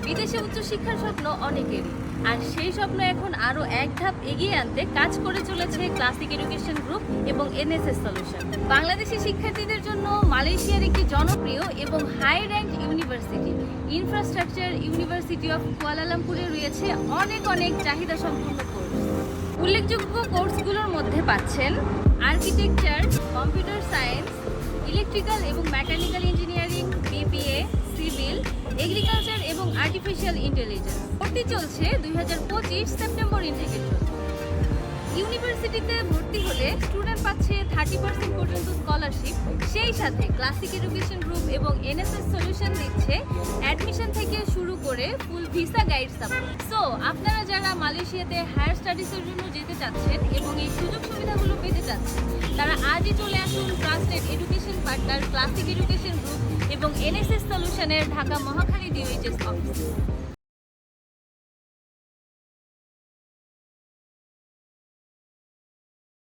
বিদেশে উচ্চশিক্ষার স্বপ্ন অনেকেরই, আর সেই স্বপ্ন এখন আরও এক ধাপ এগিয়ে আনতে কাজ করে চলেছে ক্লাসিক এডুকেশন গ্রুপ এবং এনএসএস সলিউশন। বাংলাদেশি শিক্ষার্থীদের জন্য মালয়েশিয়ার একটি জনপ্রিয় এবং high rank university infrastructure university of কুয়ালালামপুরে রয়েছে অনেক চাহিদা সম্পন্ন কোর্স। উল্লেখযোগ্য কোর্সগুলোর মধ্যে পাচ্ছেন আর্কিটেকচার, কম্পিউটার সায়েন্স, ইলেকট্রিক্যাল এবং mechanical engineering, BBA, civil, agriculture এবং আর্টিফিশিয়াল ইন্টেলিজেন্স। ভর্তি চলছে 2025 সেপ্টেম্বর ইনটেকের জন্য। ইউনিভার্সিটিতে ভর্তি হলে স্টুডেন্ট পাচ্ছে 30% পর্যন্ত স্কলারশিপ। সেই সাথে ক্লাসিক এডুকেশন গ্রুপ এবং এনএসএস সলিউশন দিচ্ছে অ্যাডমিশন থেকে শুরু করে ফুল ভিসা গাইড সাপোর্ট। সো আপনারা যারা মালয়েশিয়াতে হায়ার স্টাডিজের জন্য যেতে চাচ্ছেন এবং এই সুযোগ সুবিধাগুলো পেতে চাচ্ছেন, তারা আজই চলে আসুন trusted education partner classic education group এবং এনএসএস সলিউশনের ঢাকা মহাখালী ডিওএইচএস অফিসে।